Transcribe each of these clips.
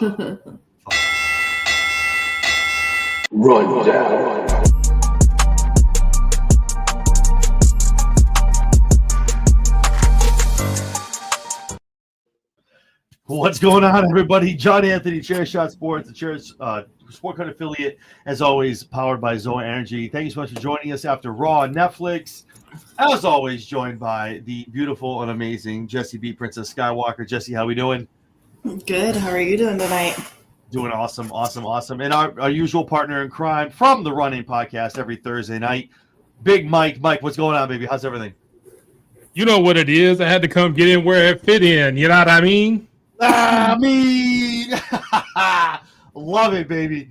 Run down. What's going on, everybody? John Anthony, Chair Shot Sports, the Chair's Sport Card affiliate, as always, powered by Zoa Energy. Thank you so much for joining us after Raw on Netflix. As always, joined by the beautiful and amazing Jessie B. Princess Skywalker. Jessie, how we doing? Good. How are you doing tonight? Doing awesome. And our usual partner in crime from the Running Podcast every Thursday night, Big Mike. Mike, what's going on, baby? How's everything? You know what it is. I had to come get in where it fit in. You know what I mean? Love it, baby.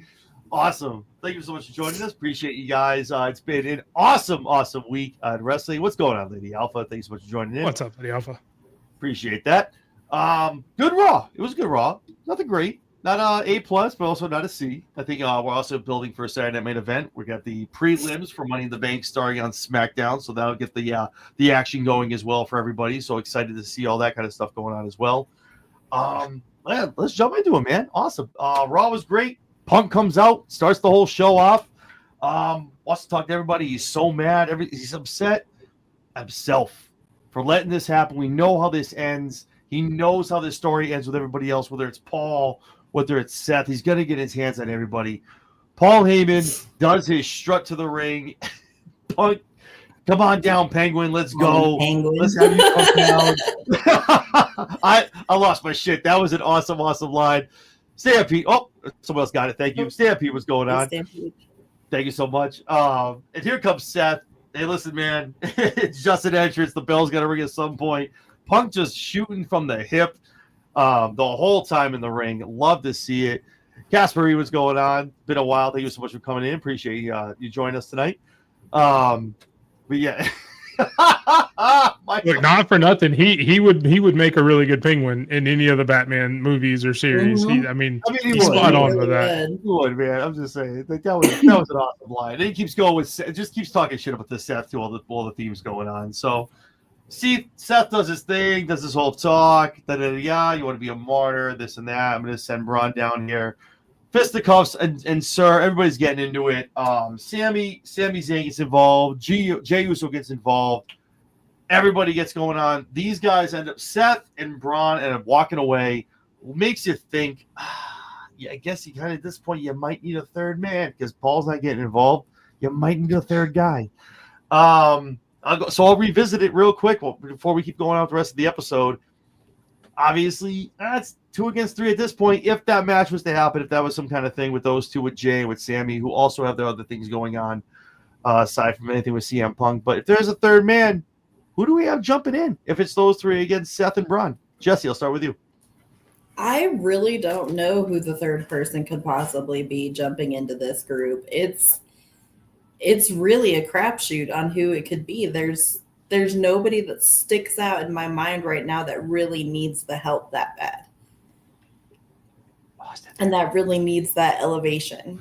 Awesome. Thank you so much for joining us. Appreciate you guys. It's been an awesome week on wrestling. What's going on, Lady Alpha? Thanks so much for joining in. What's up, Lady Alpha? Appreciate that. Good Raw. It was a good Raw. Nothing great. Not A+, but also not a C. I think we're also building for a Saturday Night Main Event. We got the prelims for Money in the Bank starting on SmackDown, so that'll get the action going as well for everybody. So excited to see all that kind of stuff going on as well. Man, let's jump into it, man. Awesome. Raw was great. Punk comes out, starts the whole show off. Wants to talk to everybody. He's so mad. He's upset himself for letting this happen. We know how this ends. He knows how this story ends with everybody else, whether it's Paul, whether it's Seth. He's going to get his hands on everybody. Paul Heyman does his strut to the ring. Punk, come on down, Penguin. Let's go. Let's have you come down. I lost my shit. That was an awesome line. Stampede. Oh, someone else got it. Thank you. Stampede was going on. Stampede. Thank you so much. And here comes Seth. Hey, listen, man. It's just an entrance. The bell's got to ring at some point. Punk just shooting from the hip the whole time in the ring. Love to see it. Casper, was going on. Been a while. Thank you so much for coming in. Appreciate you joining us tonight. But yeah. Look, not for nothing. He would make a really good Penguin in any of the Batman movies or series. Mm-hmm. He's spot on with that. He would, man. I'm just saying that was an awesome line. And he keeps going with just keeps talking shit about the Seth to all the themes going on. So see, Seth does his thing, does this whole talk. You want to be a martyr, this and that. I'm gonna send Braun down here. Fisticuffs and Sir, everybody's getting into it. Sami Zayn gets involved. Jey Uso gets involved. Everybody gets going on. These guys end up, Seth and Braun end up walking away. Makes you think, I guess you kind of at this point you might need a third man because Paul's not getting involved. You might need a third guy. I'll revisit it real quick before we keep going on with the rest of the episode. Obviously, that's 2 against 3 at this point. If that match was to happen, if that was some kind of thing with those two, with Jay and with Sami, who also have their other things going on aside from anything with CM Punk. But if there's a third man, who do we have jumping in? If it's those three against Seth and Braun, Jessie, I'll start with you. I really don't know who the third person could possibly be jumping into this group. It's really a crapshoot on who it could be. There's nobody that sticks out in my mind right now that really needs the help that bad. And that really needs that elevation.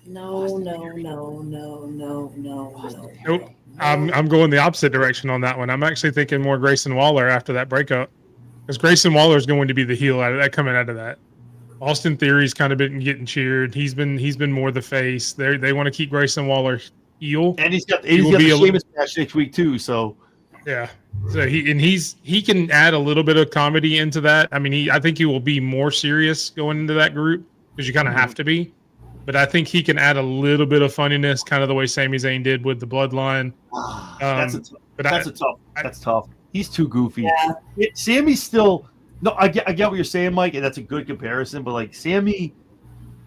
No. Nope. I'm going the opposite direction on that one. I'm actually thinking more Grayson Waller after that breakup. Because Grayson Waller is going to be the heel coming out of that. Austin Theory's kind of been getting cheered. He's been more the face. They want to keep Grayson Waller heel. And he's got the Sheamus match next week too, so yeah. So he can add a little bit of comedy into that. I think he will be more serious going into that group because you kind of have to be. But I think he can add a little bit of funniness, kind of the way Sami Zayn did with the Bloodline. That's tough. He's too goofy. Yeah. Sammy's still I get what you're saying, Mike, and that's a good comparison. But like Sami,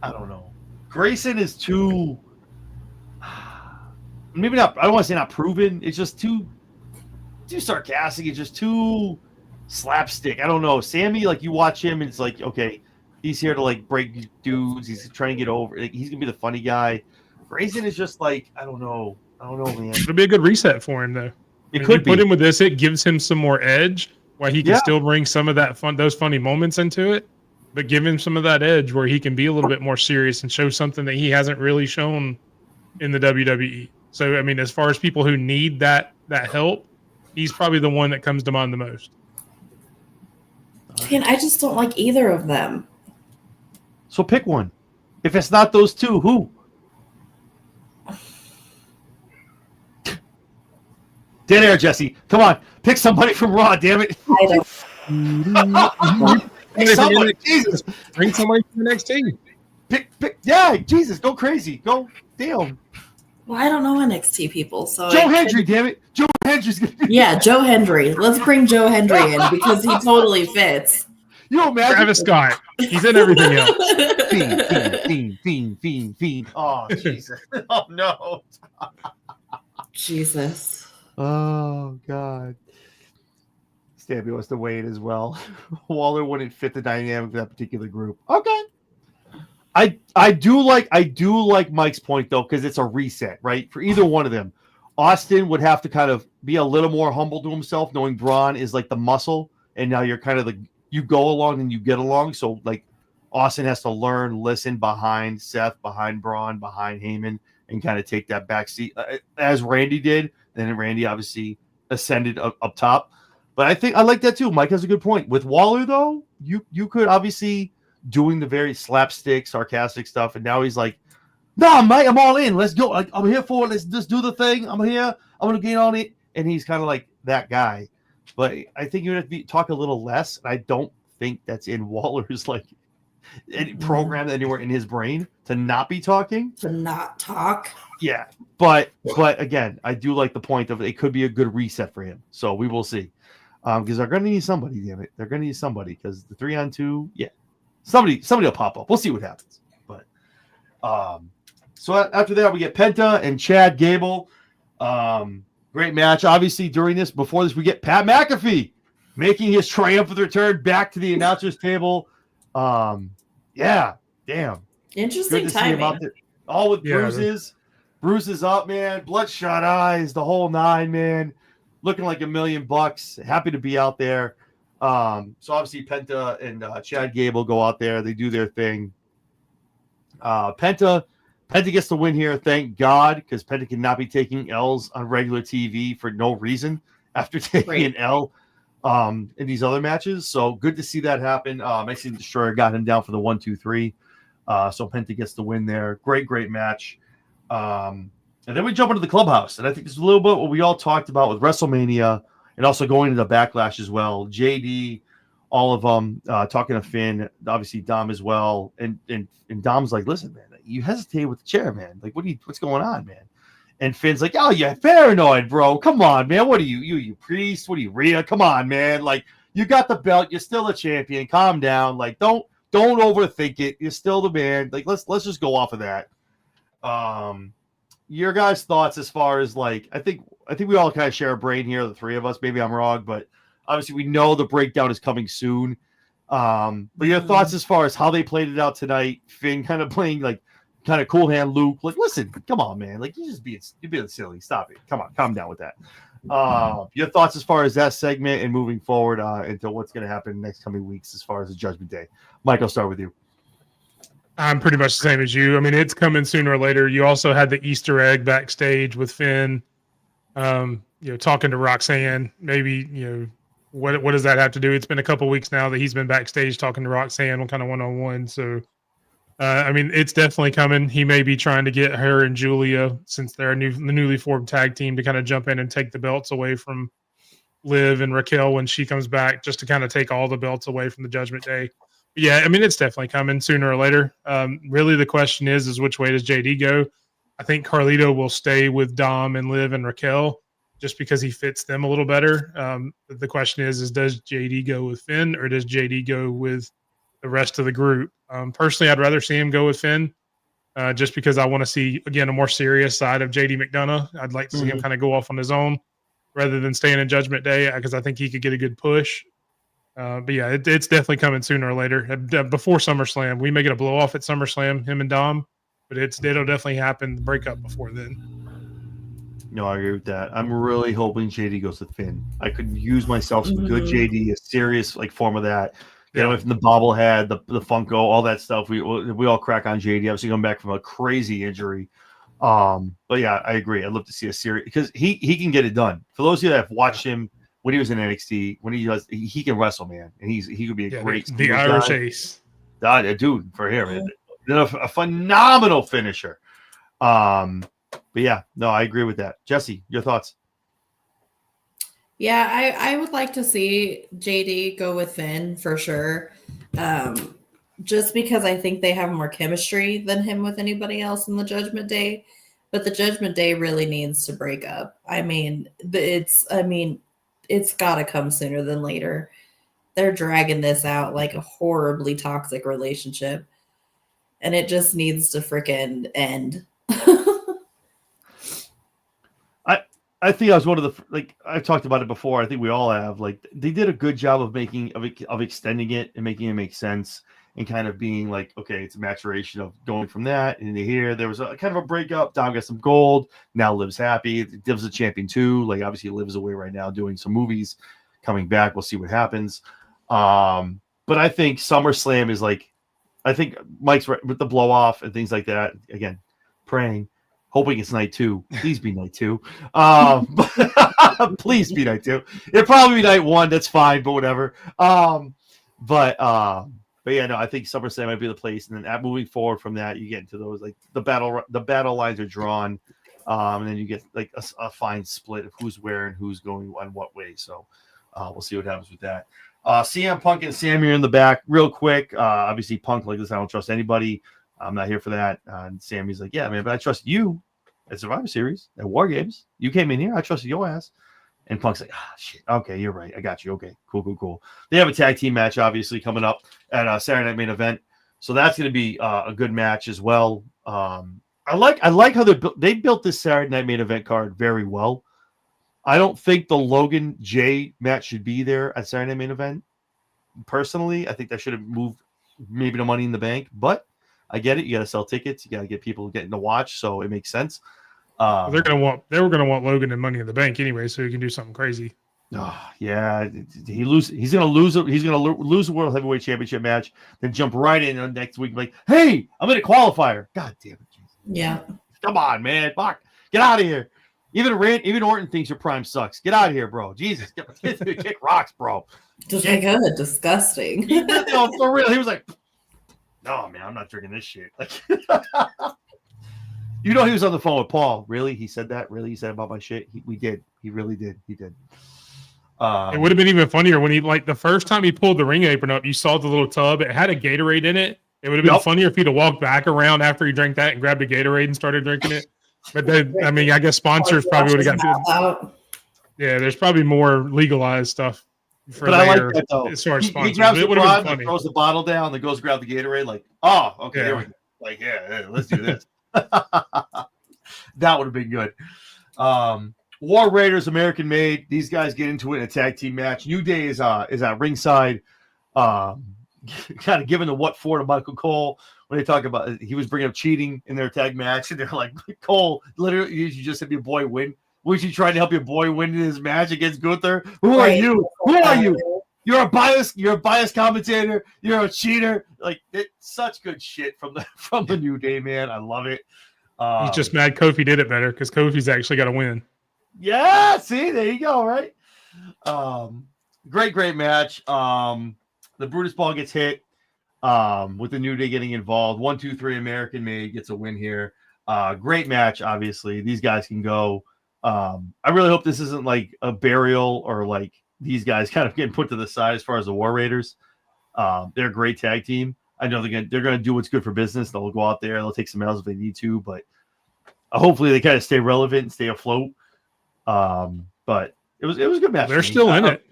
I don't know. Grayson is too. Maybe not. I don't want to say not proven. It's just too sarcastic. It's just too slapstick. I don't know. Sami, like you watch him, and it's like, okay, he's here to like break dudes. He's trying to get over. Like, he's gonna be the funny guy. Grayson is just like, I don't know, man. It'll be a good reset for him, though. It could be. Put him with this. It gives him some more edge, where he can still bring some of that those funny moments into it, but give him some of that edge where he can be a little bit more serious and show something that he hasn't really shown in the WWE. So, as far as people who need that help, he's probably the one that comes to mind the most. Man, I just don't like either of them. So pick one. If it's not those two, who? Dead air, Jesse. Come on. Pick somebody from Raw, damn it. I don't. Pick somebody. Jesus. Bring somebody from the next team. Pick. Yeah, Jesus. Go crazy. Go. Damn. Well, I don't know NXT people, so Joe Hendry, damn it. Joe Hendry's going to be. Yeah, Joe Hendry. Let's bring Joe Hendry in because he totally fits. You know, imagine. Travis Scott. He's in everything else. Fiend. Oh, Jesus. Oh, no. Jesus. Oh, God. Stampy wants to weigh in as well. Waller wouldn't fit the dynamic of that particular group. Okay. I do like Mike's point, though, because it's a reset, right? For either one of them. Austin would have to kind of be a little more humble to himself, knowing Braun is like the muscle, and now you're kind of you go along and you get along. So, like, Austin has to learn, listen behind Seth, behind Braun, behind Heyman, and kind of take that back seat as Randy did. Then Randy obviously ascended up top. But I think I like that too. Mike has a good point. With Waller, though, you could obviously doing the very slapstick, sarcastic stuff, and now he's like, "No, mate, I'm all in. Let's go. I'm here for it. Let's just do the thing. I'm here. I'm gonna get on it." And he's kind of like that guy. But I think you have to talk a little less. And I don't think that's in Waller's any program anywhere in his brain to not be talking. To not talk. Yeah, but again, I do like the point of it could be a good reset for him. So we will see, because they're going to need somebody. Damn it, they're going to need somebody because the 3-on-2, yeah, somebody will pop up. We'll see what happens. But so after that, we get Penta and Chad Gable. Great match. Obviously, before this, we get Pat McAfee making his triumphant return back to the announcers table. Yeah, damn. Interesting Good to see him out timing. there. All with bruises. Bruises up, man. Bloodshot eyes, the whole nine, man. Looking like $1 million. Happy to be out there. So obviously Penta and Chad Gable go out there. They do their thing. Penta gets the win here. Thank God, because Penta cannot be taking L's on regular TV for no reason after taking an L in these other matches. So good to see that happen. Mexican Destroyer got him down for the 1-2-3. So Penta gets the win there. Great match. And then we jump into the clubhouse. And I think this is a little bit what we all talked about with WrestleMania and also going into the Backlash as well. JD, all of them, talking to Finn, obviously Dom as well. And Dom's like, listen, man, you hesitate with the chair, man. Like, what's going on, man? And Finn's like, oh, you're paranoid, bro. Come on, man. What are you priest? What are you, Rhea? Come on, man. Like, you got the belt. You're still a champion. Calm down. Like, don't overthink it. You're still the man. Like, let's just go off of that. Your guys' thoughts as far as I think we all kind of share a brain here, the three of us. Maybe I'm wrong, but obviously we know the breakdown is coming soon. But your thoughts as far as how they played it out tonight, Finn kind of playing kind of cool hand Luke. Like, listen, come on, man. Like, you're being silly. Stop it. Come on, calm down with that. Your thoughts as far as that segment and moving forward into what's going to happen in the next coming weeks as far as the Judgment Day. Mike, I'll start with you. I'm pretty much the same as you. I mean, it's coming sooner or later. You also had the Easter egg backstage with Finn, talking to Roxanne. Maybe, what does that have to do? It's been a couple weeks now that he's been backstage talking to Roxanne kind of one-on-one. So, I mean, it's definitely coming. He may be trying to get her and Julia, since they're the newly formed tag team, to kind of jump in and take the belts away from Liv and Raquel when she comes back, just to kind of take all the belts away from the Judgment Day. Yeah, I mean, it's definitely coming sooner or later. Really, the question is which way does JD go? I think Carlito will stay with Dom and Liv and Raquel just because he fits them a little better. The question is does JD go with Finn or does JD go with the rest of the group? Personally, I'd rather see him go with Finn just because I want to see, again, a more serious side of JD McDonough. I'd like to see him kind of go off on his own rather than staying in Judgment Day because I think he could get a good push. But yeah, it's definitely coming sooner or later. Before SummerSlam, we may get a blow off at SummerSlam, him and Dom, but it'll definitely happen. The breakup before then. No, I agree with that. I'm really hoping JD goes with Finn. I could use myself some good JD, a serious form of that. Get away from the bobblehead, the Funko, all that stuff. We all crack on JD. Obviously, coming back from a crazy injury. But yeah, I agree. I'd love to see a series because he can get it done. For those of you that have watched him when he was in NXT, when he can wrestle, man, and he could be a great the Irish Ace. Dude, for him, a phenomenal finisher. But yeah, no, I agree with that. Jesse, your thoughts? Yeah, I would like to see JD go with Finn for sure. Just because I think they have more chemistry than him with anybody else in the Judgment Day. But the Judgment Day really needs to break up. I mean, it's got to come sooner than later. They're dragging this out like a horribly toxic relationship. And it just needs to freaking end. I think I was one of the I've talked about it before. I think we all have. Like they did a good job of extending it and making it make sense and kind of being like, okay, it's a maturation of going from that into here. There was a kind of a breakup. Dom got some gold. Now Liv's happy. Liv's a champion too. Like obviously Liv's away right now doing some movies. Coming back, we'll see what happens. But I think SummerSlam is like, I think Mike's right with the blow off and things like that. Again, praying. Hoping it's night 2. Please be night 2. Please be night 2. It'll probably be night 1. That's fine, but whatever. But yeah, no, I think SummerSlam might be the place. And then moving forward from that, you get into those like the battle lines are drawn, and then you get like a fine split of who's where and who's going on what way. So we'll see what happens with that. CM Punk and Sammy are in the back, real quick. Obviously, Punk like this. I don't trust anybody. I'm not here for that. And Sammy's like, yeah, man, but I trust you at Survivor Series, at War Games. You came in here. I trusted your ass. And Punk's like, shit. Okay, you're right. I got you. Okay, cool. They have a tag team match, obviously, coming up at Saturday Night Main Event. So that's going to be a good match as well. I like how they built this Saturday Night Main Event card very well. I don't think the Logan Jay match should be there at Saturday Night Main Event. Personally, I think that should have moved maybe to Money in the Bank, but I get it. You got to sell tickets. You got to get people getting to watch, so it makes sense. They were gonna want Logan and Money in the Bank anyway, so he can do something crazy. Yeah, he's gonna lose the World Heavyweight Championship match, then jump right in next week like, hey, I'm in a qualifier. God damn it, Jesus. Yeah, come on, man, fuck, get out of here. Even Orton thinks your prime sucks. Get out of here, bro. Jesus, kick rocks, bro. Just like good, disgusting. For real, he was like, no, man, I'm not drinking this shit. Like, he was on the phone with Paul. Really? He said that? Really? He said about my shit? We did. He really did. He did. It would have been even funnier when he, like, the first time he pulled the ring apron up, you saw the little tub. It had a Gatorade in it. It would have been funnier if he'd have walked back around after he drank that and grabbed a Gatorade and started drinking it. But then, I mean, I guess sponsors probably would have got. Yeah, there's probably more legalized stuff. But I like that though. As far as he grabs the rod and throws the bottle down, then goes grab the Gatorade. Like, oh, okay, there we go. Like, yeah, let's do this. That would have been good. War Raiders, American Made. These guys get into it in a tag team match. New Day is at ringside, kind of giving the what for to Michael Cole when they talk about he was bringing up cheating in their tag match, and they're like, Cole, literally, you just had your boy win. Was you trying to help your boy win in his match against Gunther? Who are you? Who are you? You're a biased commentator. You're a cheater. Like, it's such good shit from the New Day, man. I love it. He's just mad Kofi did it better because Kofi's actually got to win. Yeah, see, there you go, right? Great match. The Brutus Ball gets hit with the New Day getting involved. 1, 2, 3, American Made gets a win here. Great match, obviously. These guys can go. I really hope this isn't like a burial or like these guys kind of getting put to the side as far as the War Raiders. They're a great tag team. I know they're gonna do what's good for business. They'll go out there, they'll take some L's if they need to, but hopefully they kind of stay relevant and stay afloat. But it was a good match. They're still in it.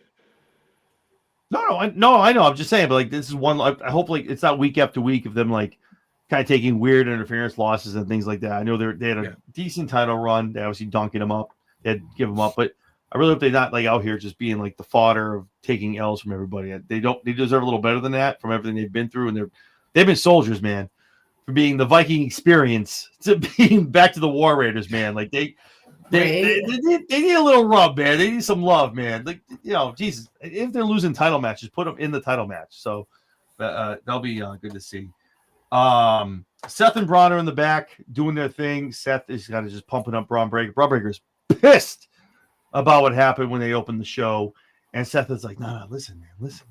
No, I know. I'm just saying, but like this is one. I hope like it's not week after week of them like kind of taking weird interference losses and things like that. I know they had a decent title run. They obviously dunking them up. They had to give them up, but I really hope they're not like out here just being like the fodder of taking L's from everybody. They deserve a little better than that from everything they've been through, and they've been soldiers, man. From being the Viking experience to being back to the War Raiders, man. Like they need a little rub, man. They need some love, man. Like, Jesus, if they're losing title matches, put them in the title match. So that'll be good to see. Seth and Braun are in the back doing their thing. Seth is kind of just pumping up Braun Breaker. Braun Breaker's pissed about what happened when they opened the show. And Seth is like, no, listen, man, listen.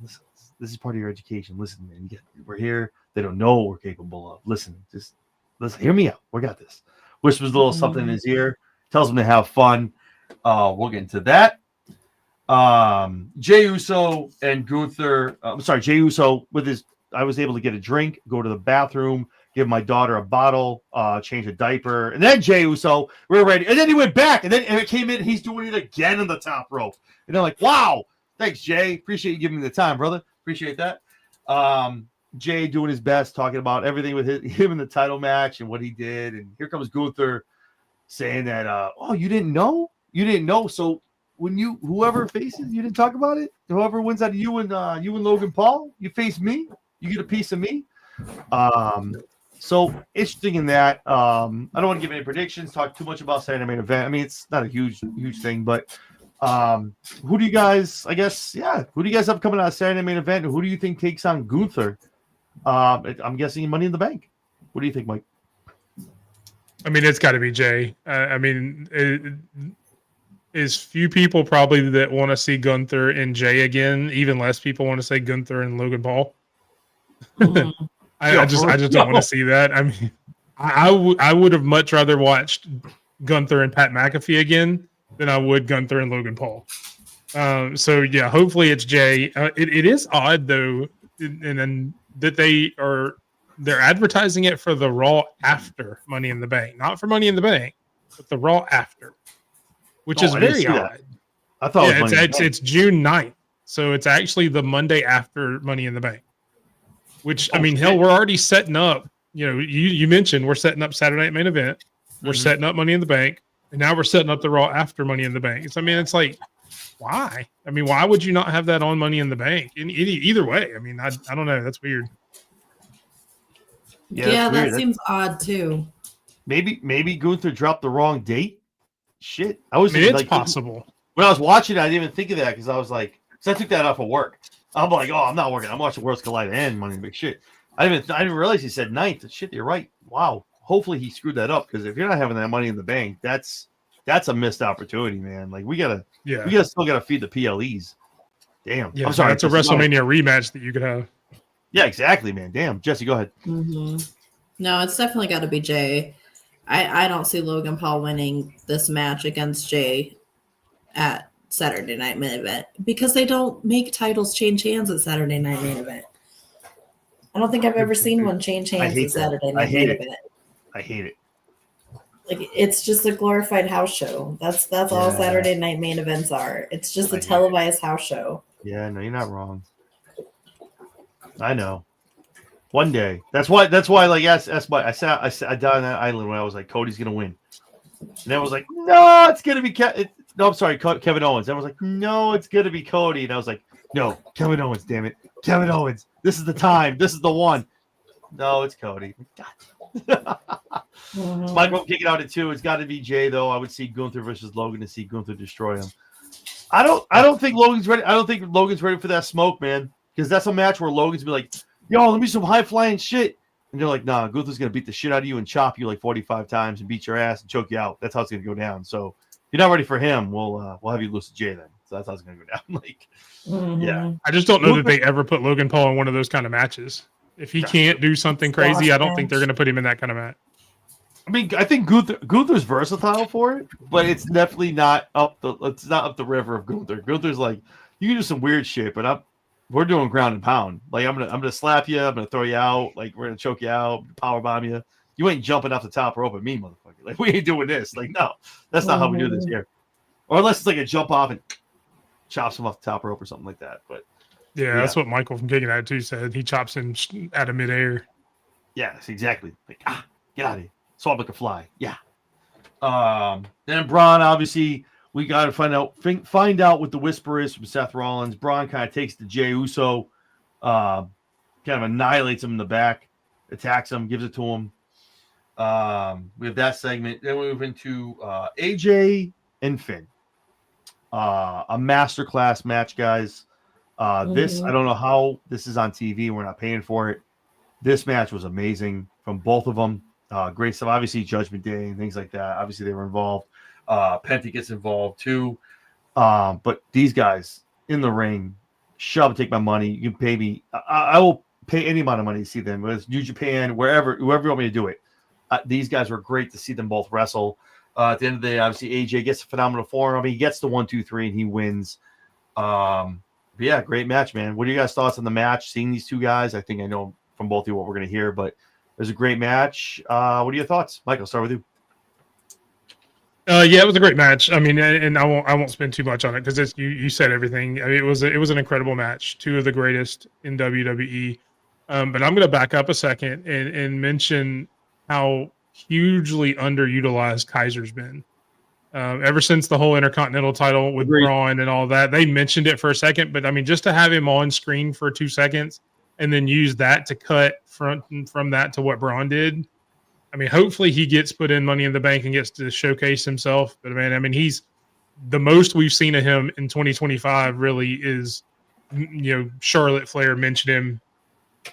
This is part of your education. Listen, man, we're here. They don't know what we're capable of. Listen, just listen, hear me out. We got this. Whispers a little something in his ear, tells him to have fun. We'll get into that. Jey Uso and Gunther. Jey Uso I was able to get a drink, go to the bathroom, give my daughter a bottle, change a diaper, and then Jey Uso, we're ready. And then he went back, and it came in. He's doing it again on the top rope. And they're like, wow, thanks, Jay. Appreciate you giving me the time, brother. Appreciate that. Jay doing his best, talking about everything with him in the title match and what he did. And here comes Gunther saying that, oh, you didn't know? You didn't know. So when whoever faces, you didn't talk about it? Whoever wins out of you and Logan Paul, you face me, you get a piece of me. So interesting in that. I don't want to give any predictions, talk too much about Saturday Night Main Event. I mean, it's not a huge thing, but who do you guys have coming out of Saturday Night Main Event? Who do you think takes on Gunther? I'm guessing Money in the Bank. What do you think, Mike? I mean, it's got to be Jay. I mean, is few people probably that want to see Gunther and Jay again. Even less people want to say Gunther and Logan Paul. I just don't want to see that. I mean, I would have much rather watched Gunther and Pat McAfee again than I would Gunther and Logan Paul. So yeah, hopefully it's Jay. It is odd though, and then that they're advertising it for the Raw after Money in the Bank, not for Money in the Bank, but the Raw after, which is very odd. I thought it's June 9th, so it's actually the Monday after Money in the Bank. Which I mean, hell, we're already setting up. You know, you mentioned we're setting up Saturday Night Main Event, we're setting up Money in the Bank, and now we're setting up the Raw after Money in the Bank. So, I mean, it's like, why? I mean, why would you not have that on Money in the Bank? Either way, I mean, I don't know. That's weird. Yeah, that seems odd too. Maybe Gunther dropped the wrong date. Shit, it's possible. When I was watching it, I didn't even think of that because I was like, because I took that off of work. I'm like, oh, I'm not working. I'm watching Worlds Collide and Money in the Bank. Shit, I didn't realize he said 9th. Shit, you're right. Wow. Hopefully he screwed that up because if you're not having that Money in the Bank, that's a missed opportunity, man. Like we still gotta feed the PLEs. Damn. Yeah, I'm sorry. That's a WrestleMania rematch that you could have. Yeah, exactly, man. Damn. Jesse, go ahead. Mm-hmm. No, it's definitely got to be Jay. I don't see Logan Paul winning this match against Jay at Saturday Night Main Event because they don't make titles change hands at Saturday Night Main Event. I don't think I've ever seen one change hands at Saturday Night Main Event. I hate it. Like it's just a glorified house show. That's all Saturday Night Main Events are. It's just a televised house show. Yeah, no, you're not wrong. I know. One day. That's why. Like, yes, I sat down on that island when I was like, Cody's gonna win, and I was like, no, it's gonna be Kevin Owens. I was like, no, it's gonna be Cody, and I was like, no, Kevin Owens, damn it, Kevin Owens. This is the time. This is the one. No, it's Cody. Michael kick it out at 2. It's got to be Jay though. I would see Gunther versus Logan to see Gunther destroy him. I don't think Logan's ready. I don't think Logan's ready for that smoke, man. Because that's a match where Logan's be like, yo, let me some high flying shit. And they're like, nah, Gunther's gonna beat the shit out of you and chop you like 45 times and beat your ass and choke you out. That's how it's gonna go down. So if you're not ready for him, we'll have you lose to Jay then. So that's how it's gonna go down. Like, yeah. I just don't know that they ever put Logan Paul in one of those kind of matches. If he can't do something crazy, I don't think they're gonna put him in that kind of match. I mean, I think Gunther's versatile for it, but it's definitely not up the river of Gunther. Gunther's like, you can do some weird shit, but we're doing ground and pound. Like I'm gonna slap you, I'm gonna throw you out, like we're gonna choke you out, power bomb you. You ain't jumping off the top rope at me, motherfucker. Like we ain't doing this. Like no, that's not how we do this here. Or unless it's like a jump off and chops him off the top rope or something like that. But yeah, that's what Michael from Kicking Out 2 said. He chops him out of midair. Yes, exactly. Like get out of here. Swab like a fly. Yeah. Then Braun, obviously, we got to find out what the whisper is from Seth Rollins. Braun kind of takes the Jey Uso, kind of annihilates him in the back, attacks him, gives it to him. We have that segment. Then we move into AJ and Finn. A masterclass match, guys. This, I don't know how this is on TV. We're not paying for it. This match was amazing from both of them. Great stuff. Obviously, Judgment Day and things like that. Obviously, they were involved. Penta gets involved too. But these guys, in the ring. Shove, take my money. You can pay me. I will pay any amount of money to see them. Whether it's New Japan, whoever you want me to do it. These guys were great to see them both wrestle. At the end of the day, obviously AJ gets a phenomenal form. I mean, he gets the 1, 2, 3, and he wins. But yeah, great match, man. What are you guys' thoughts on the match? Seeing these two guys, I think I know from both of you what we're going to hear, but it was a great match. What are your thoughts, Mike? I'll start with you. Yeah, it was a great match. I mean, and I won't spend too much on it because you said everything. I mean, it was an incredible match. Two of the greatest in WWE. But I'm going to back up a second and mention how hugely underutilized Kaiser's been. Ever since the whole Intercontinental title with Braun and all that, they mentioned it for a second, but I mean, just to have him on screen for 2 seconds and then use that to cut from that to what Braun did. I mean, hopefully he gets put in Money in the Bank and gets to showcase himself. But man, I mean, he's the most we've seen of him in 2025 really is, Charlotte Flair mentioned him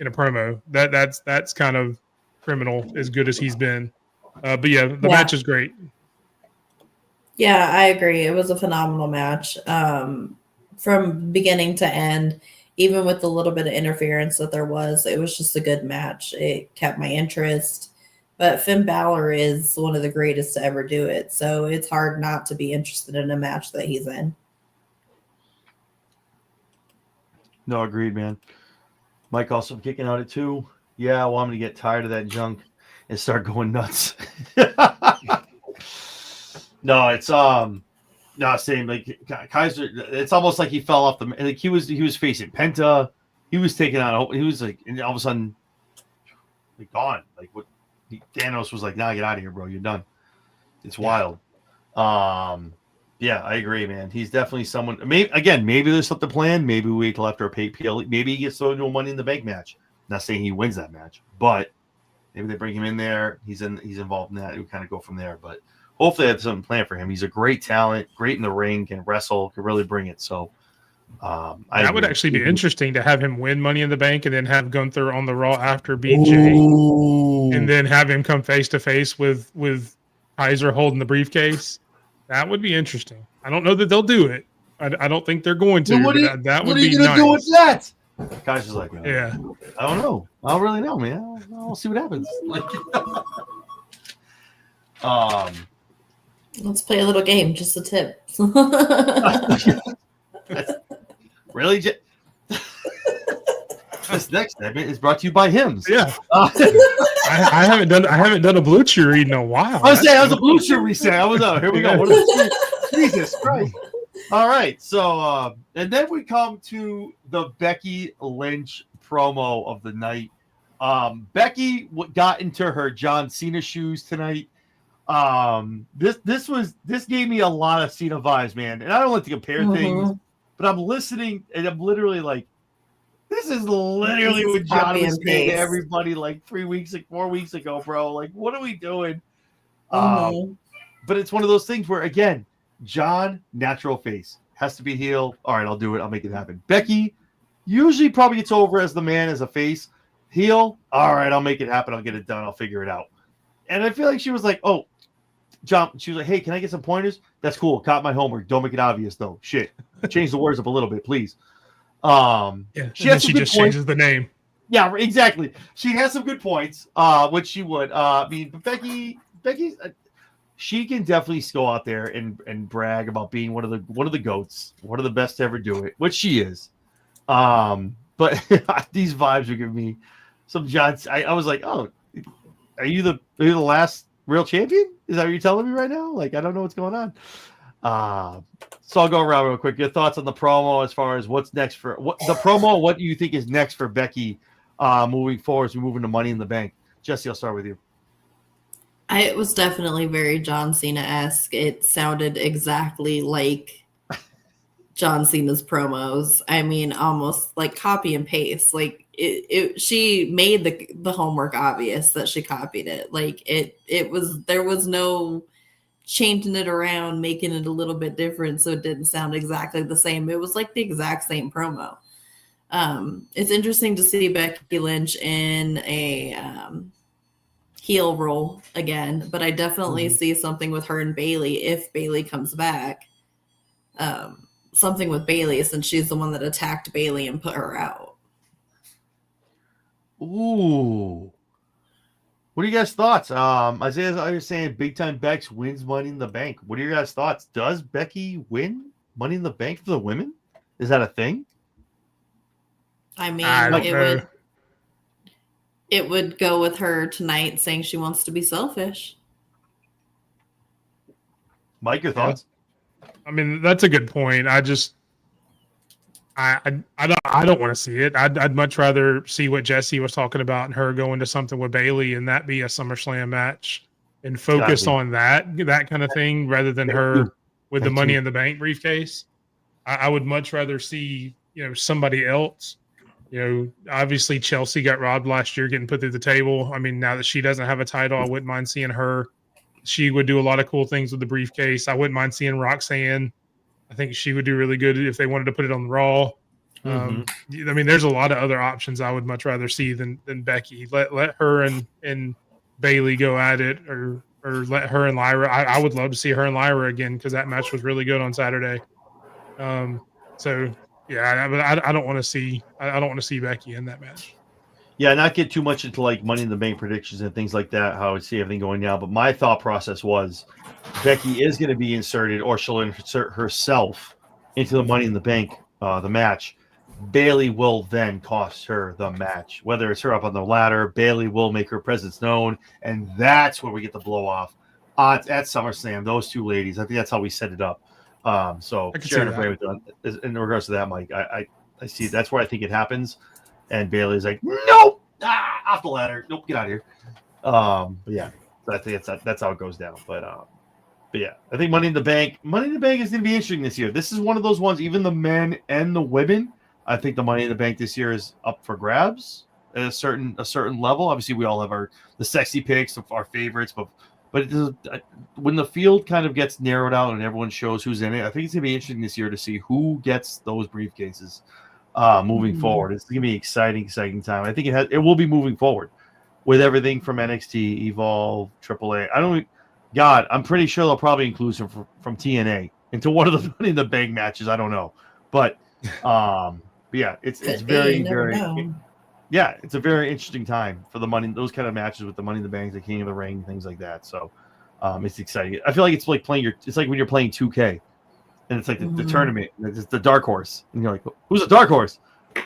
in a promo. That's kind of criminal as good as he's been. But yeah, the match is great. Yeah, I agree. It was a phenomenal match from beginning to end. Even with the little bit of interference that there was, it was just a good match. It kept my interest. But Finn Balor is one of the greatest to ever do it. So it's hard not to be interested in a match that he's in. No, agreed, man. Mike also kicking out at 2. Yeah, well, I'm going to get tired of that junk and start going nuts. No, it's not saying like Kaiser. It's almost like he fell off like he was facing Penta. He was taking out. He was like, and all of a sudden, like gone. Like what? Thanos was like, "Nah, get out of here, bro. You're done." It's wild. Yeah, I agree, man. He's definitely someone. Maybe there's something planned. Maybe we wait till after a PL. Maybe he gets thrown into a Money in the Bank match. Not saying he wins that match, but maybe they bring him in there. He's involved in that. We kind of go from there, but. Hopefully, they have something planned for him. He's a great talent, great in the ring, can wrestle, can really bring it. So, that would actually be interesting to have him win Money in the Bank and then have Gunther on the Raw after BJ, and then have him come face to face with Kaiser holding the briefcase. That would be interesting. I don't know that they'll do it. I don't think they're going to. That would be nice. What are you going to do with that? Kaiser's like, yeah, I don't know. I don't really know, man. I'll see what happens. Like, let's play a little game. Just a tip. Really? This next segment is brought to you by Hims. Yeah. I haven't done a Blue Chew read in a while. I was saying I was a Blue Chew reset. I was here we go. Jesus Christ. All right. So and then we come to the Becky Lynch promo of the night. Becky got into her John Cena shoes tonight. This gave me a lot of Cena vibes, man. And I don't like to compare things, but I'm listening and I'm literally like, this is literally what John was saying to everybody like 4 weeks ago, bro. Like, what are we doing? But it's one of those things where, again, John, natural face, has to be heel. All right, I'll do it. I'll make it happen. Becky usually probably gets over as the man, as a face. Heel, all right, I'll make it happen. I'll get it done. I'll figure it out. And I feel like she was like, oh, John, she was like, hey, can I get some pointers? That's cool. Caught my homework. Don't make it obvious, though. Shit. Change the words up a little bit, please. Yeah, she just changes the name. Yeah, exactly. She has some good points, which she would. But Becky, she can definitely go out there and brag about being one of the GOATs, one of the best to ever do it, which she is. But these vibes are giving me some John. I was like, oh, are you the last real champion? Is that what you're telling me right now? Like, I don't know what's going on. So I'll go around real quick. Your thoughts on the promo as far as what's next for what the promo? What do you think is next for Becky moving forward as we move into Money in the Bank? Jesse, I'll start with you. It was definitely very John Cena-esque. It sounded exactly like John Cena's promos. I mean, almost like copy and paste. Like she made the homework obvious that she copied it. Like there was no changing it around, making it a little bit different so it didn't sound exactly the same. It was like the exact same promo. It's interesting to see Becky Lynch in a heel role again, but I definitely see something with her and Bayley if Bayley comes back. something with Bailey since she's the one that attacked Bailey and put her out. Ooh. What are you guys' thoughts? Isaiah's out here saying Big Time Bex wins Money in the Bank. What are your guys' thoughts? Does Becky win Money in the Bank for the women? Is that a thing? I mean, I don't know. it would go with her tonight saying she wants to be selfish. Mike, your thoughts? I mean, that's a good point. I don't want to see it. I'd much rather see what Jesse was talking about and her going to something with Bailey and that be a SummerSlam match and focus on that kind of thing rather than her with the Money in the Bank briefcase. I would much rather see, somebody else. Obviously Chelsea got robbed last year getting put through the table. I mean, now that she doesn't have a title, I wouldn't mind seeing her. She would do a lot of cool things with the briefcase. I wouldn't mind seeing Roxanne. I think she would do really good if they wanted to put it on the Raw. I mean, there's a lot of other options I would much rather see than Becky. Let her and Bailey go at it, or let her and Lyra. I would love to see her and Lyra again because that match was really good on Saturday. So yeah, but I don't want to see Becky in that match. Yeah, not get too much into like Money in the Bank predictions and things like that, how I would see everything going down. But my thought process was Becky is going to be inserted, or she'll insert herself into the Money in the Bank, the match. Bailey will then cost her the match. Whether it's her up on the ladder, Bailey will make her presence known, and that's where we get the blow off at SummerSlam. Those two ladies, I think that's how we set it up. So sharing a frame with in regards to that, Mike, I see that's where I think it happens. And Bailey's like, nope, off the ladder, nope, get out of here. But yeah, so I think that's how it goes down. But yeah, I think Money in the Bank is going to be interesting this year. This is one of those ones, even the men and the women. I think the Money in the Bank this year is up for grabs at a certain level. Obviously, we all have the sexy picks of our favorites, but when the field kind of gets narrowed out and everyone shows who's in it, I think it's going to be interesting this year to see who gets those briefcases. Moving forward, it's gonna be exciting time. I think it will be moving forward with everything from NXT, Evolve, AAA. I'm pretty sure they'll probably include some from TNA into one of the Money in the Bank matches. I don't know, but yeah, it's very it's a very interesting time for those kind of matches with the Money in the Bank, the King of the Ring, things like that. So it's exciting. I feel like it's like it's like when you're playing 2K. And it's like the tournament, it's the dark horse, and you're like, "Who's the dark horse?"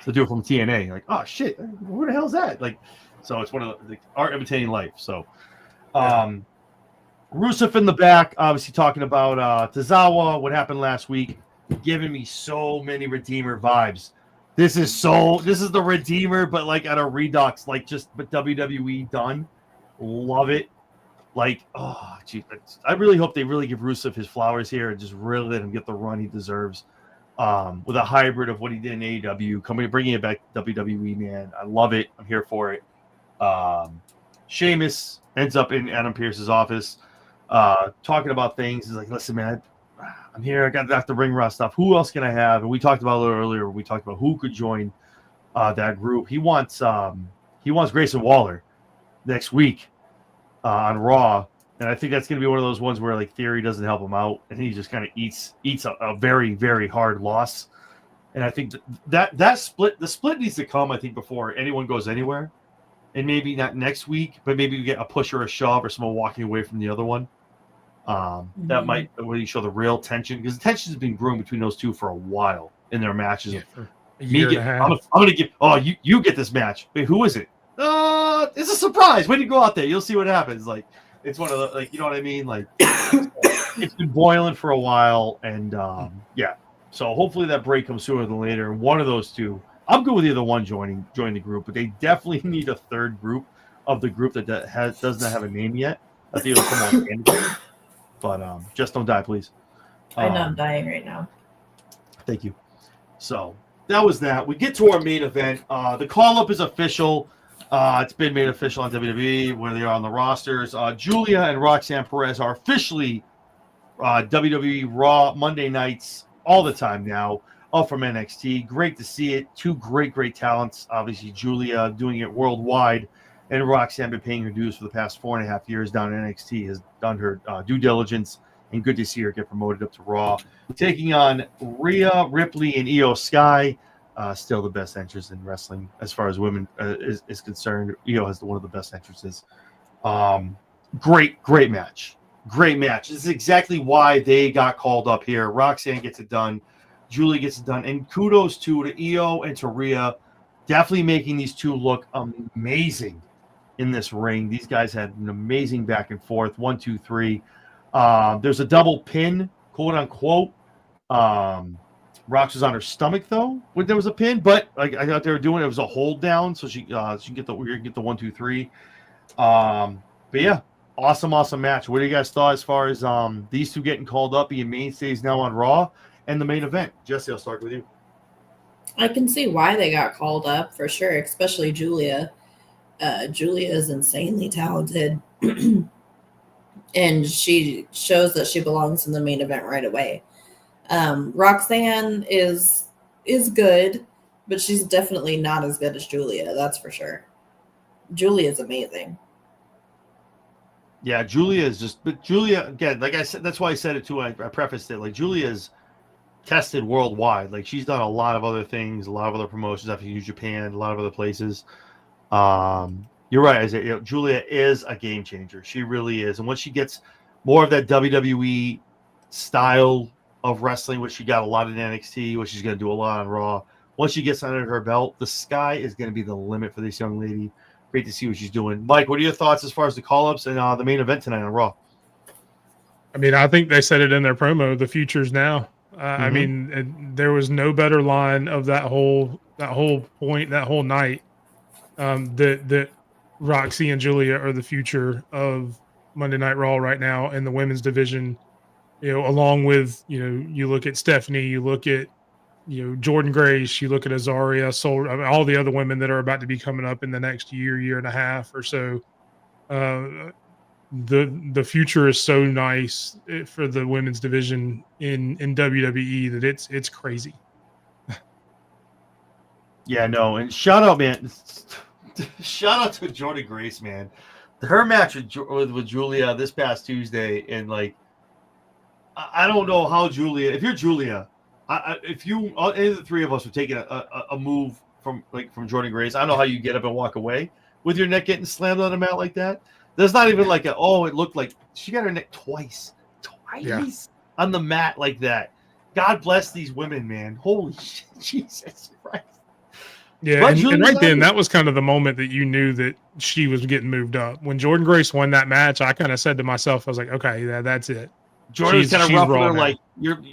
So do it from TNA. You're like, "Oh shit, who the hell's that?" Like, so it's one of the art imitating life. So, Rusev in the back, obviously talking about Tozawa, what happened last week, giving me so many Redeemer vibes. This is the Redeemer, but like at a Redux, like just but WWE done. Love it. Like, oh, geez, I really hope they really give Rusev his flowers here and just really let him get the run he deserves with a hybrid of what he did in AEW, bringing it back to WWE, man. I love it. I'm here for it. Sheamus ends up in Adam Pearce's office talking about things. He's like, listen, man, I'm here. I got the ring rust stuff. Who else can I have? And we talked about a little earlier. We talked about who could join that group. He wants Grayson Waller next week on Raw, and I think that's going to be one of those ones where like Theory doesn't help him out, and he just kind of eats a very, very hard loss. And I think that the split needs to come, I think, before anyone goes anywhere, and maybe not next week, but maybe we get a push or a shove or someone walking away from the other one. That might really show the real tension, because the tension has been brewing between those two for a while in their matches. Yeah, for a year and a half. I'm going to give. Oh, you get this match. Wait, who is it? It's a surprise. When you go out there, you'll see what happens. Like, it's one of the, like, you know what I mean? Like, it's been boiling for a while, and yeah. So hopefully that break comes sooner than later. One of those two. I'm good with either one joining the group, but they definitely need a third group of the group that does not have a name yet. I think it'll come on. But just don't die, please. I know I'm dying right now. Thank you. So that was that. We get to our main event. The call-up is official. It's been made official on WWE, where they are on the rosters. Julia and Roxanne Perez are officially WWE Raw Monday nights all the time now, up from NXT. Great to see it. Two great talents. Obviously, Julia doing it worldwide, and Roxanne been paying her dues for the past 4.5 years down in NXT, has done her due diligence and good to see her get promoted up to Raw. Taking on Rhea Ripley and Io Sky. Still the best entrance in wrestling as far as women is concerned. Io has one of the best entrances. Great match. Great match. This is exactly why they got called up here. Roxanne gets it done. Julie gets it done. And kudos to Io and to Rhea. Definitely making these two look amazing in this ring. These guys had an amazing back and forth. 1, 2, 3. There's a double pin, quote unquote. Rox was on her stomach though when there was a pin, but like I thought they were doing it was a hold down, so she can get the 1, 2, 3. But yeah, awesome match. What do you guys thought as far as these two getting called up, being mainstays now on Raw and the main event? Jesse, I'll start with you. I can see why they got called up for sure, especially Julia. Julia is insanely talented, and she shows that she belongs in the main event right away. Roxanne is good, but she's definitely not as good as Julia. That's for sure. Julia is amazing. Yeah, Julia is just, but Julia again, like I said, that's why I said it too. I prefaced it like Julia's tested worldwide. Like she's done a lot of other things, a lot of other promotions after New Japan, a lot of other places. You're right, Isaiah. Julia is a game changer. She really is, and once she gets more of that WWE style of wrestling, which she got a lot in NXT, which she's going to do a lot on Raw. Once she gets under her belt, the sky is going to be the limit for this young lady. Great to see what she's doing. Mike, what are your thoughts as far as the call-ups and the main event tonight on Raw? I mean, I think they said it in their promo. The future's now. I mean, there was no better line of that whole point, that whole night. That Roxy and Julia are the future of Monday Night Raw right now in the women's division. You know, along with, you know, you look at Stephanie, you look at, you know, Jordan Grace, you look at Azaria, I mean, all the other women that are about to be coming up in the next year and a half or so. The future is so nice for the women's division in WWE that it's crazy. Yeah, no, and shout out, man. Shout out to Jordan Grace, man. Her match with Julia this past Tuesday, and like, I don't know how Julia. If you're Julia, if you any of the three of us were taking a move from Jordan Grace, I don't know how you get up and walk away with your neck getting slammed on the mat like that. There's not even like it looked like she got her neck twice on the mat like that. God bless these women, man. Holy shit, Jesus Christ. Yeah, and right then, that was kind of the moment that you knew that she was getting moved up. When Jordan Grace won that match, I kind of said to myself, I was like, okay, that's it. Jordan's kind of rough with her, like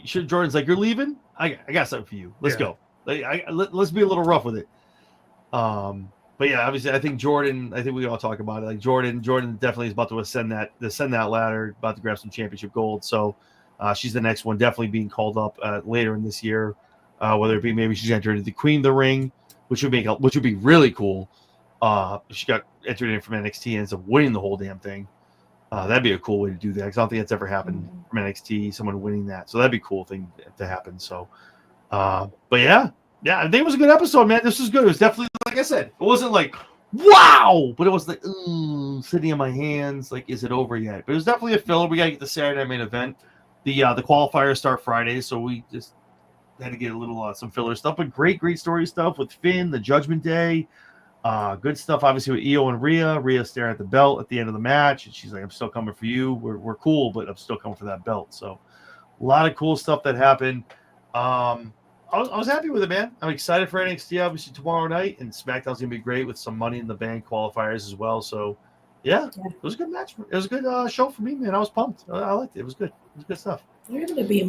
Jordan's like, you're leaving? I got something for you. Let's go. Let's be a little rough with it. But yeah, obviously, I think we can all talk about it. Like Jordan definitely is about to ascend that ladder, about to grab some championship gold. So she's the next one, definitely being called up later in this year. Whether it be maybe she's entered into the Queen of the Ring, which would be really cool. If she got entered in from NXT and ends up winning the whole damn thing. That'd be a cool way to do that, because I don't think that's ever happened from NXT, someone winning that. So that'd be a cool thing to happen. So, but yeah, I think it was a good episode, man. This was good. It was definitely, like I said, it wasn't like, wow, but it was like, sitting in my hands, like, is it over yet? But it was definitely a filler. We got to get the Saturday Night Main Event. The qualifiers start Friday, so we just had to get a little some filler stuff, but great story stuff with Finn, the Judgment Day. Good stuff, obviously, with Io and Rhea. Rhea staring at the belt at the end of the match, and she's like, I'm still coming for you. We're cool, but I'm still coming for that belt. So a lot of cool stuff that happened. I was happy with it, man. I'm excited for NXT, obviously, tomorrow night, and SmackDown's going to be great with some Money in the Bank qualifiers as well. So, yeah, it was a good match. It was a good show for me, man. I was pumped. I liked it. It was good. It was good stuff. You're going to B-.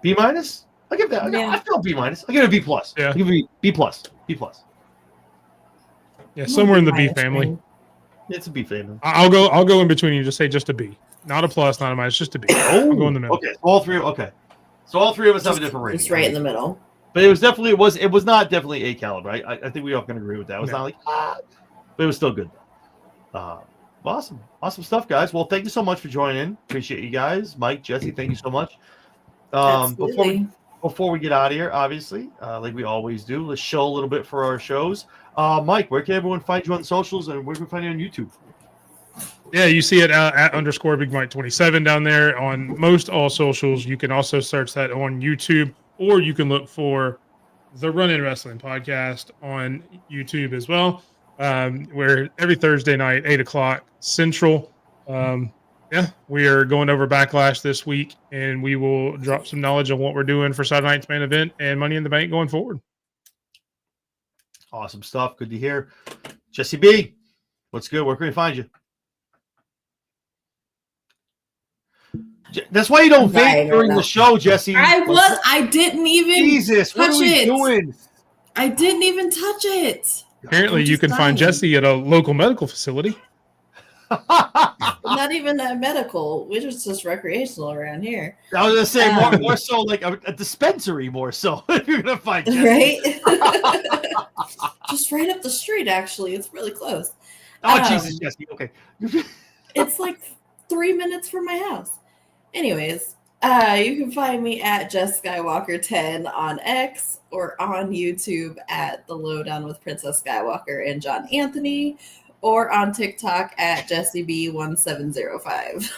B-? I give that. Yeah. I feel B-. I give it a B+. Yeah. I give it B+. B+. Yeah, somewhere in the B family. It's a B family. I'll go in between you. Just say just a B, not a plus, not a minus, just a B. I'll go in the middle. Okay, all three. Okay, so all three of us have a different rating. Just right in the middle. But it was not definitely A caliber. I think we all can agree with that. It was not like but it was still good. Awesome stuff, guys. Well, thank you so much for joining in. Appreciate you guys, Mike, Jesse. Thank you so much. Before we get out of here, obviously, like we always do, let's show a little bit for our shows. Mike, where can everyone find you on socials, and where can we find you on YouTube? Yeah, you see it at _ Big Mike 27 down there on most all socials. You can also search that on YouTube, or you can look for the Run In Wrestling podcast on YouTube as well, where every Thursday night, 8 o'clock Central. We are going over Backlash this week, and we will drop some knowledge on what we're doing for Saturday night's main event and Money in the Bank going forward. Awesome stuff. Good to hear. Jesse B, what's good? Where can we find you? That's why you don't vape during the show, Jesse. I didn't even Jesus, what are we doing? I didn't even touch it. Apparently, you can find Jesse at a local medical facility. Not even a medical, which is just recreational around here. I was gonna say more so like a dispensary, more so. If you're gonna find Jesse. Right, just right up the street. Actually, it's really close. Oh Jesus, Jesse. Okay, it's like 3 minutes from my house. Anyways, you can find me at Jess Skywalker 10 on X or on YouTube at The Lowdown with Princess Skywalker and John Anthony, or on TikTok at JessieB1705.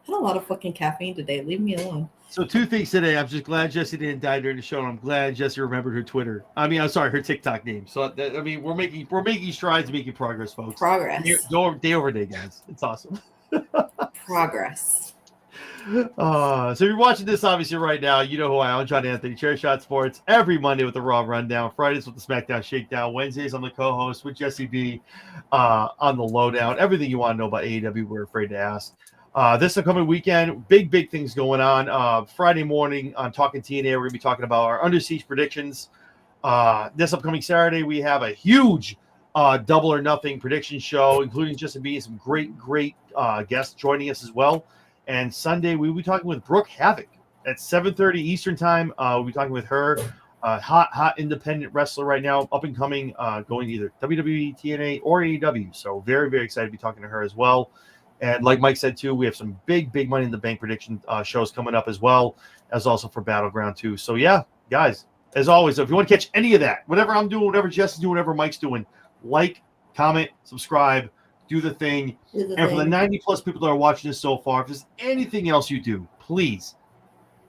I had a lot of fucking caffeine today. Leave me alone. So 2 things today. I'm just glad Jesse didn't die during the show, and I'm glad Jesse remembered her Twitter. I'm sorry, her TikTok name. So we're making strides, making progress, folks. Progress. Day over day, guys. It's awesome. Progress. So if you're watching this, obviously right now, you know who I am, John Anthony, Chair Shot Sports. Every Monday with the Raw Rundown, Fridays with the SmackDown Shakedown, Wednesdays I'm the co-host with Jesse B on the Lowdown. Everything you want to know about AEW, we're afraid to ask. This upcoming weekend, big things going on. Friday morning on Talking TNA, we're going to be talking about our Under Siege predictions. This upcoming Saturday, we have a huge Double or Nothing prediction show, including Justin B and some great guests joining us as well. And Sunday, we'll be talking with Brooke Havoc at 7:30 Eastern Time. We'll be talking with her, hot independent wrestler right now, up and coming, going to either WWE, TNA, or AEW. So very excited to be talking to her as well. And like Mike said, too, we have some big Money in the Bank prediction shows coming up as well, as also for Battleground, too. So, yeah, guys, as always, if you want to catch any of that, whatever I'm doing, whatever Jess is doing, whatever Mike's doing, like, comment, subscribe, do the thing. And for the 90-plus people that are watching this so far, if there's anything else you do, please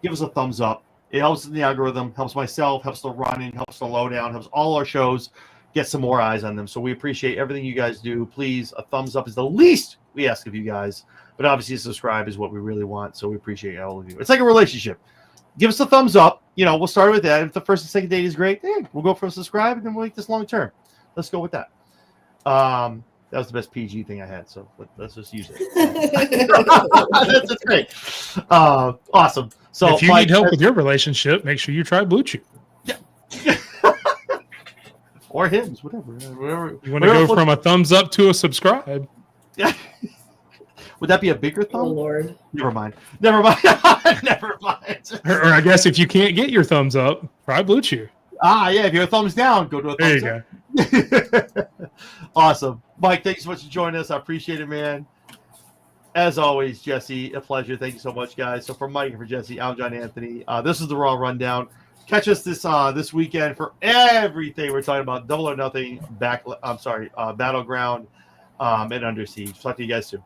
give us a thumbs up. It helps in the algorithm, helps myself, helps the running, helps the Lowdown, helps all our shows get some more eyes on them. So we appreciate everything you guys do. Please, a thumbs up is the least we ask of you guys. But obviously, subscribe is what we really want. So we appreciate all of you. It's like a relationship. Give us a thumbs up. We'll start with that. If the first and second date is great, we'll go for a subscribe, and then we'll make this long term. Let's go with that. That was the best PG thing I had, so let's just use it. That's great. Awesome. So if you need help with your relationship, make sure you try Blue Chew. Yeah. Or Hims, whatever. You want to go from a thumbs up to a subscribe? Yeah. Would that be a bigger thumb? Oh, Lord. Never mind. Never mind. Or I guess if you can't get your thumbs up, try Blue Chew. Yeah. If you're a thumbs down, go to a thumbs up. There you go. Awesome. Mike, thanks so much for joining us. I appreciate it, man. As always, Jesse, a pleasure. Thank you so much, guys. So for Mike and for Jesse, I'm John Anthony. This is the Raw Rundown. Catch us this weekend for everything we're talking about. Double or Nothing, Battleground, and Under Siege. Talk to you guys soon.